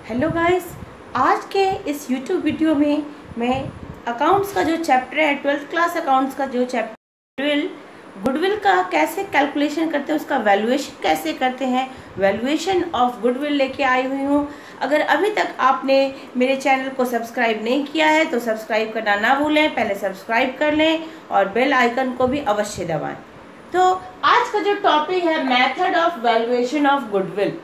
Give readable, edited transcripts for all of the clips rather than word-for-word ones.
Hello guys, आज के इस यूट्यूब वीडियो में मैं अकाउंट्स का जो चैप्टर है 12th क्लास अकाउंट्स का जो चैप्टर गुडविल का कैसे कैलकुलेशन करते हैं, उसका वैल्यूएशन कैसे करते हैं, वैल्यूएशन ऑफ गुडविल लेके आई हुई हूँ। अगर अभी तक आपने मेरे चैनल को सब्सक्राइब नहीं किया है तो सब्सक्राइब करना ना भूलें, पहले सब्सक्राइब कर लें और बेल आइकन को भी अवश्य दबाएं। तो आज का जो टॉपिक है method of valuation of goodwill,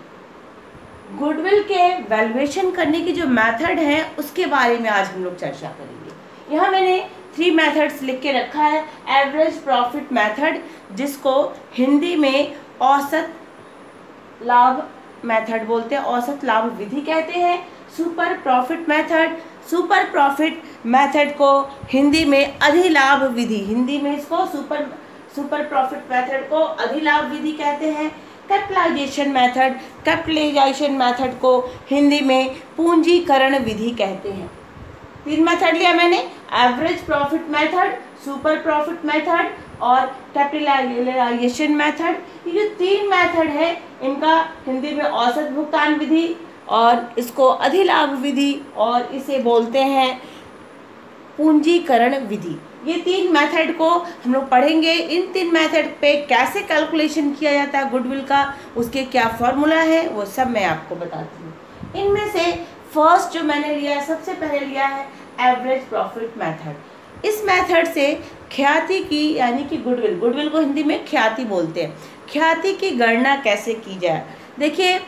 goodwill के वैल्यूएशन करने की जो मेथड है उसके बारे में आज हम लोग चर्चा करेंगे। यहाँ मैंने 3 मेथड्स लिख के रखा है। एवरेज प्रॉफिट मेथड, जिसको हिंदी में औसत लाभ मेथड बोलते हैं, औसत लाभ विधि कहते हैं। Super profit method, super profit method को हिंदी में अधिलाभ विधि, हिंदी में इसको सुपर प्रॉफिट मेथड को अधिलाभ विधि कहते हैं। कैपिटलाइजेशन मेथड, कैपिटलाइजेशन मेथड को हिंदी में पूंजीकरण विधि कहते हैं। 3 मेथड लिया मैंने, average profit method, super profit method और कैपिटलाइजेशन मेथड। ये जो 3 मेथड है इनका हिंदी में औसत भुगतान विधि और इसको अधिलाभ विधि और इसे बोलते हैं पूंजीकरण विधि। ये 3 मेथड को हम लोग पढ़ेंगे। इन 3 मेथड पे कैसे कैलकुलेशन किया जाता है गुडविल का, उसके क्या फॉर्मूला है, वो सब मैं आपको बताती हूँ। इनमें से फर्स्ट जो मैंने लिया है, सबसे पहले लिया है एवरेज प्रॉफिट मेथड। इस मेथड से ख्याति की, यानी कि गुडविल को हिंदी में ख्याति बोलते हैं, ख्याति की गणना कैसे की जाए। देखिए,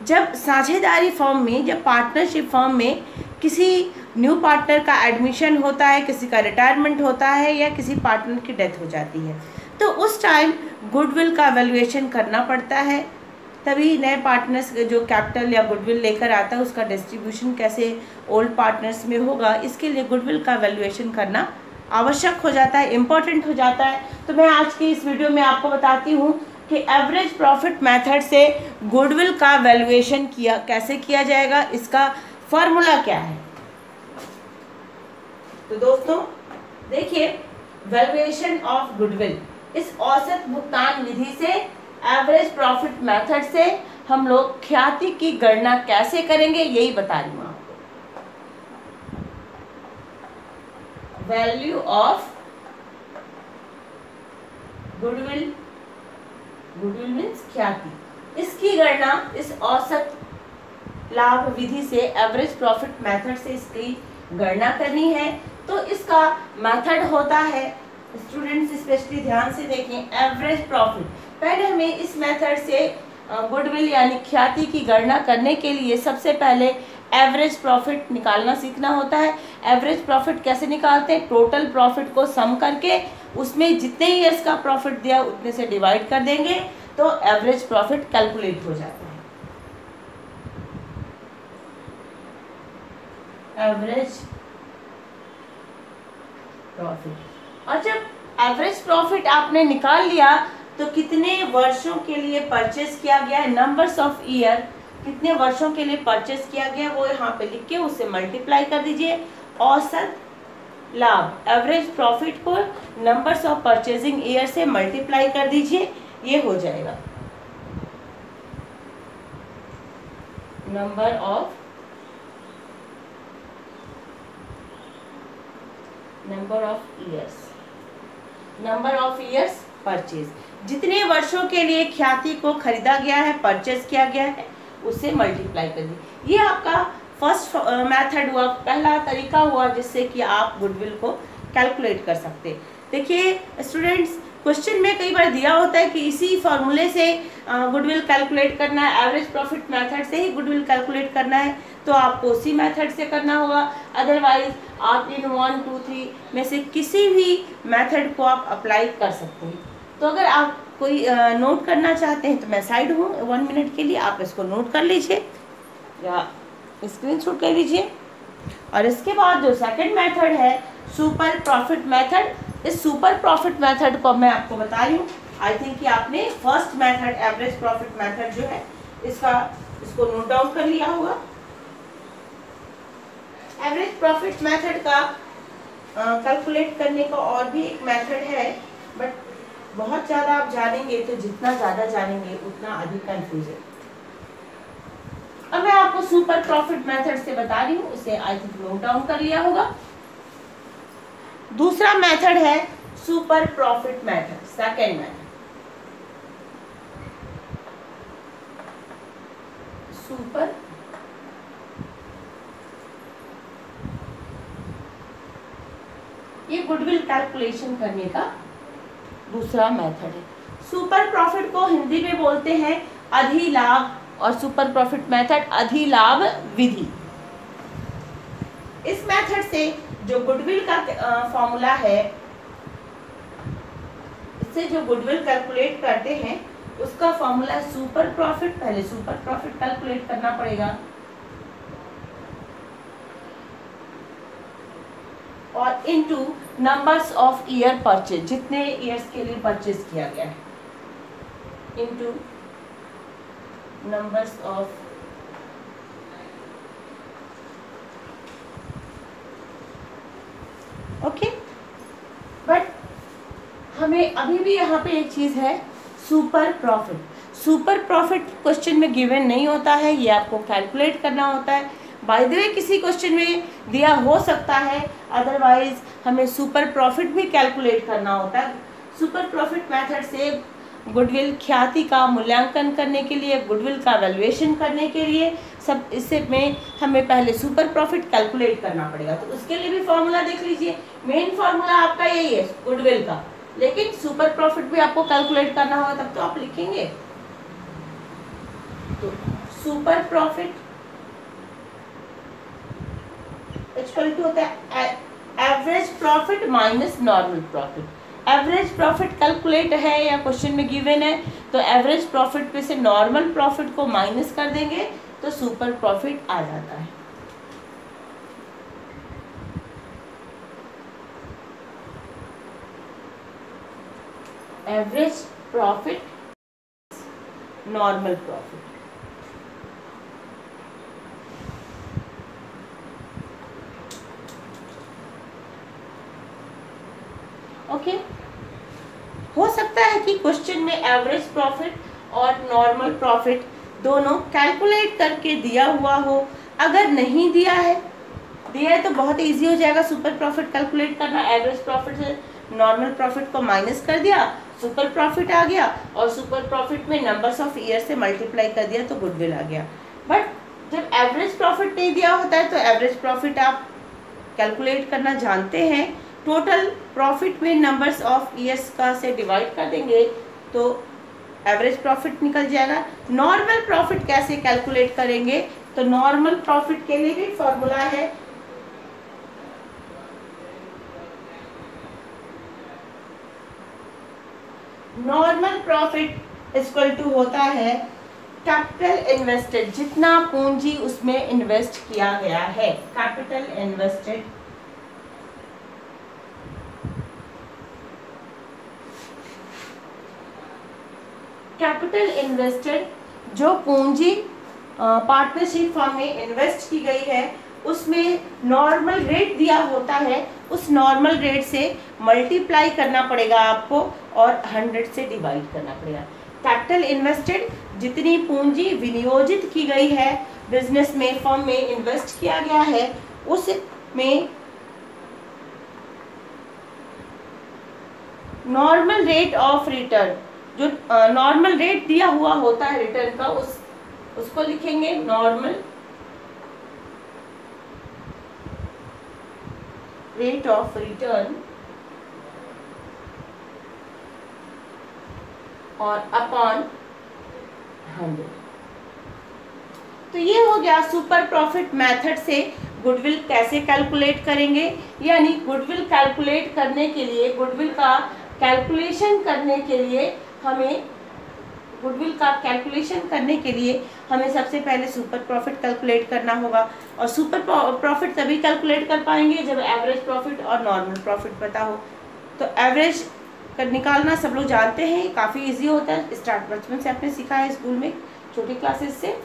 जब साझेदारी फर्म में, जब पार्टनरशिप फर्म में किसी न्यू पार्टनर का एडमिशन होता है, किसी का रिटायरमेंट होता है या किसी पार्टनर की डेथ हो जाती है, तो उस टाइम गुडविल का वैल्यूएशन करना पड़ता है। तभी नए पार्टनर्स जो कैपिटल या गुडविल लेकर आता है उसका डिस्ट्रीब्यूशन कैसे ओल्ड पार्टनर्स में होगा, इसके लिए गुडविल का वैल्यूएशन करना आवश्यक हो जाता है, इम्पोर्टेंट हो जाता है। तो मैं आज की इस वीडियो में आपको बताती हूँ कि एवरेज प्रॉफिट मेथड से गुडविल का वैल्यूएशन कैसे किया जाएगा, इसका फॉर्मूला क्या है। तो दोस्तों देखिए, वैल्यूएशन ऑफ गुडविल, इस औसत भुगतान विधि से, एवरेज प्रॉफिट मेथड से हम लोग ख्याति की गणना कैसे करेंगे यही बता रही हूँ आपको। Value of goodwill, goodwill means ख्याति, इसकी गणना इस औसत लाभ विधि से, एवरेज प्रॉफिट मेथड से इसकी गणना करनी है। तो इसका मेथड होता है, स्टूडेंट्स स्पेशली ध्यान से देखें, एवरेज प्रॉफिट। पहले हमें इस मेथड से गुडविल यानी ख्याति की गणना करने के लिए सबसे पहले एवरेज प्रॉफिट निकालना सीखना होता है। एवरेज प्रॉफिट कैसे निकालते हैं, टोटल प्रॉफिट को सम करके उसमें जितने ईयर्स का प्रॉफिट दिया उतने से डिवाइड कर देंगे तो एवरेज प्रॉफिट कैलकुलेट हो जाता है। Average profit. और जब एवरेज प्रॉफिट आपने निकाल लिया तो कितने वर्षों के लिए परचेस किया गया है, नंबर्स ऑफ ईयर, कितने वर्षों के लिए परचेस किया गया वो यहाँ पे लिख के उससे मल्टीप्लाई कर दीजिए। औसत लाभ, एवरेज प्रॉफिट को नंबर्स ऑफ परचेजिंग ईयर से मल्टीप्लाई कर दीजिए, ये हो जाएगा number of years, number of years purchase, जितने वर्षों के लिए ख्याति को खरीदा गया है, परचेज किया गया है, उससे मल्टीप्लाई कर दीजिए। ये आपका फर्स्ट मेथड हुआ, पहला तरीका हुआ जिससे कि आप गुडविल को कैलकुलेट कर सकते। देखिए स्टूडेंट्स, क्वेश्चन में कई बार दिया होता है कि इसी फॉर्मूले से गुडविल कैलकुलेट करना है, एवरेज प्रॉफिट मेथड से ही गुडविल कैलकुलेट करना है, तो आपको उसी मेथड से करना होगा। अदरवाइज आप इन 1, 2, 3 में से किसी भी मेथड को आप अप्लाई कर सकते हैं। तो अगर आप कोई नोट करना चाहते हैं तो मैं साइड हूँ 1 मिनट के लिए, आप इसको नोट कर लीजिए या स्क्रीनशॉट ले लीजिए। और इसके बाद जो सेकंड मेथड है सुपर प्रॉफिट मेथड, इस सुपर प्रॉफिट मेथड को मैं आपको बता रही हूँ। आई थिंक कि आपने first method average profit method जो है इसको नोट डाउन कर लिया होगा। एवरेज प्रॉफिट मेथड का कैलकुलेट करने का और भी एक मेथड है, बट बहुत ज़्यादा आप जानेंगे तो जितना ज़्यादा जानेंगे उतना अधिक कंफ्यूजन। अब मैं आपको सुपर प्रॉफिट मेथड से बता रही हूँ, उसे आई थिंक नोट डाउन कर लिया होगा। दूसरा मेथड है super profit method, second method super ये गुडविल कैलकुलेशन करने का दूसरा मेथड है। सुपर प्रॉफिट को हिंदी में बोलते हैं अधिलाभ, और सुपर प्रॉफिट मेथड अधिलाभ विधि। इस मेथड से जो गुडविल का फॉर्मूला है, इससे जो गुडविल कैलकुलेट करते हैं उसका फॉर्मूला है सुपर प्रॉफिट। पहले सुपर प्रॉफिट कैलकुलेट करना पड़ेगा और into numbers of year purchase, जितने ईयर्स के लिए परचेज किया गया है, into numbers of okay. But हमें अभी भी यहाँ पे एक चीज है, super profit. Super profit question में गिवन नहीं होता है, ये आपको कैलकुलेट करना होता है। बाय द वे किसी क्वेश्चन में दिया हो सकता है, अदरवाइज हमें सुपर प्रॉफिट भी कैलकुलेट करना होता है। सुपर प्रॉफिट मेथड से गुडविल ख्याति का मूल्यांकन करने के लिए, गुडविल का वैल्यूएशन करने के लिए, सब इससे में हमें पहले सुपर प्रॉफिट कैलकुलेट करना पड़ेगा। तो उसके लिए भी फॉर्मूला देख लीजिए, मेन फॉर्मूला आपका यही है गुडविल का, लेकिन सुपर प्रॉफिट भी आपको कैलकुलेट करना होगा, तब तो आप लिखेंगे। तो सुपर प्रॉफिट इक्वल टू होता है average profit minus normal profit. Average profit calculate है या क्वेश्चन में गिवन है, तो एवरेज प्रॉफिट पे से नॉर्मल प्रॉफिट को माइनस कर देंगे तो सुपर प्रॉफिट आ जाता है। Average profit normal profit. Okay, हो सकता है कि क्वेश्चन में एवरेज प्रॉफिट और नॉर्मल प्रॉफिट दोनों कैलकुलेट करके दिया हुआ हो। अगर नहीं दिया है तो बहुत इजी हो जाएगा सुपर प्रॉफिट कैलकुलेट करना। एवरेज प्रॉफिट से नॉर्मल प्रॉफिट को माइनस कर दिया, सुपर प्रॉफिट आ गया, और सुपर प्रॉफिट में नंबर्स ऑफ ईयर से मल्टीप्लाई कर दिया तो गुडविल आ गया। बट जब एवरेज प्रॉफिट नहीं दिया होता है तो एवरेज प्रॉफिट आप कैलकुलेट करना जानते हैं। टोटल प्रॉफिट में नंबर्स ऑफ ईयर्स का से डिवाइड कर देंगे तो एवरेज प्रॉफिट निकल जाएगा। नॉर्मल प्रॉफिट कैसे कैलकुलेट करेंगे, तो नॉर्मल प्रॉफिट के लिए भी फॉर्मूला है नॉर्मल प्रॉफिट इक्वल टू होता है कैपिटल इन्वेस्टेड, जितना पूंजी उसमें इन्वेस्ट किया गया है। कैपिटल इन्वेस्टेड जो पूंजी पार्टनरशिप फर्म में इन्वेस्ट की गई है उसमें नॉर्मल रेट दिया होता है, उस नॉर्मल रेट से मल्टीप्लाई करना पड़ेगा आपको और 100 से डिवाइड करना पड़ेगा। कैपिटल इन्वेस्टेड, जितनी पूंजी विनियोजित की गई है बिजनेस में, फर्म में इन्वेस्ट किया गया है, उसमें नॉर्मल रेट ऑफ रिटर्न, जो नॉर्मल रेट दिया हुआ होता है रिटर्न का, उसको लिखेंगे नॉर्मल रेट ऑफ रिटर्न और अपॉन 100। तो ये हो गया सुपर प्रॉफिट मेथड से गुडविल कैसे कैलकुलेट करेंगे। यानी गुडविल कैलकुलेट करने के लिए, गुडविल का कैलकुलेशन करने के लिए हमें सबसे पहले सुपर प्रॉफिट कैलकुलेट करना होगा। और सुपर प्रॉफिट तभी कैलकुलेट कर पाएंगे जब एवरेज प्रॉफिट और नॉर्मल प्रॉफिट पता हो। तो एवरेज निकालना सब लोग जानते हैं, काफ़ी इजी होता है, स्टार्ट बचपन से आपने सीखा है स्कूल में छोटी क्लासेस से।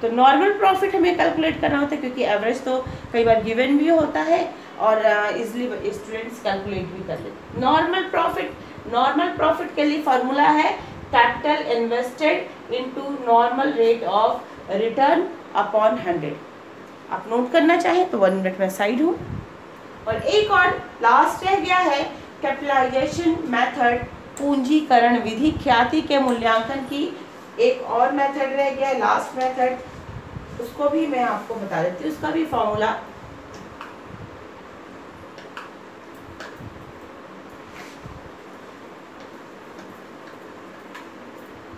तो नॉर्मल प्रॉफिट हमें कैलकुलेट करना होता है क्योंकि एवरेज तो कई बार गिवन भी होता है और इजीली स्टूडेंट्स कैलकुलेट भी कर लेते। नॉर्मल प्रॉफिट के लिए फॉर्मूला है capital invested into normal rate of return upon 100। आप नोट करना चाहें तो 1 मिनट में साइड हूँ। और एक और लास्ट रह गया है कैपिटलाइजेशन मेथड, पूंजीकरण विधि, ख्याति के मूल्यांकन की एक और मेथड रह गया है, लास्ट मेथड, उसको भी मैं आपको बता देती हूँ, उसका भी फॉर्मूला।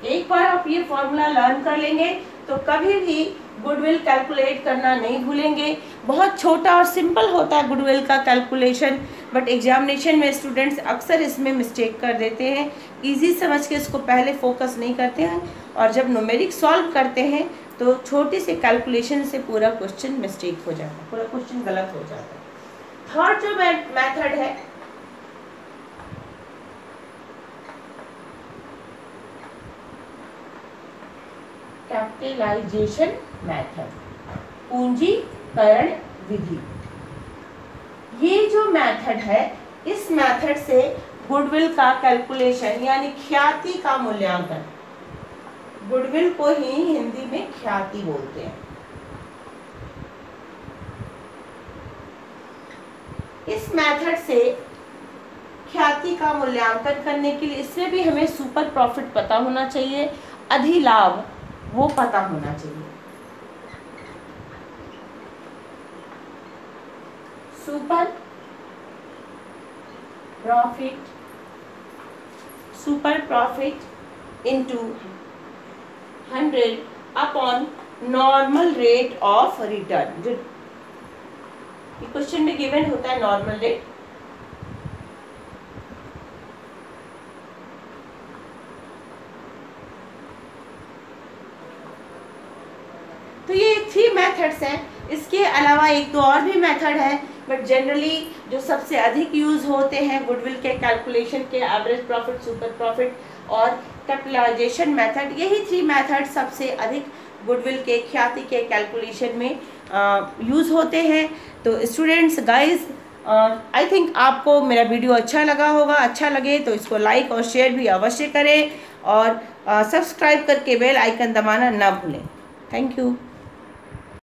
एक बार आप ये फॉर्मूला लर्न कर लेंगे तो कभी भी गुडविल कैलकुलेट करना नहीं भूलेंगे। बहुत छोटा और सिंपल होता है गुडविल का कैलकुलेशन, बट एग्जामिनेशन में स्टूडेंट्स अक्सर इसमें मिस्टेक कर देते हैं, इजी समझ के इसको पहले फोकस नहीं करते हैं, और जब न्यूमेरिक सॉल्व करते हैं तो छोटी सी कैलकुलेशन से पूरा क्वेश्चन मिस्टेक हो जाता है, पूरा क्वेश्चन गलत हो जाता है। थर्ड जो मेथड है कैपिटलाइजेशन मेथड, पूंजीकरण विधि। ये जो मेथड है, इस मेथड से गुडविल का कैलकुलेशन यानी ख्याति का मूल्यांकन, गुडविल को ही हिंदी में ख्याति बोलते हैं। इस मेथड से ख्याति का मूल्यांकन करने के लिए इसमें भी हमें सुपर प्रॉफिट पता होना चाहिए, अधिलाभ वो पता होना चाहिए। Super profit into 100 upon normal rate of return. जो क्वेश्चन में गिवन होता है नॉर्मल रेट, तो ये 3 मेथड्स हैं। इसके अलावा एक दो और भी मेथड है, बट जनरली जो सबसे अधिक यूज होते हैं गुडविल के कैलकुलेशन के, एवरेज प्रॉफिट, सुपर प्रॉफिट और कैपिटलाइजेशन मेथड, यही 3 मेथड सबसे अधिक गुडविल के ख्याति के कैलकुलेशन में यूज़ होते हैं। तो स्टूडेंट्स, गाइस, आई थिंक आपको मेरा वीडियो अच्छा लगा होगा। अच्छा लगे तो इसको लाइक और शेयर भी अवश्य करें, और सब्सक्राइब करके बेल आइकन दबाना ना भूलें। Thank you.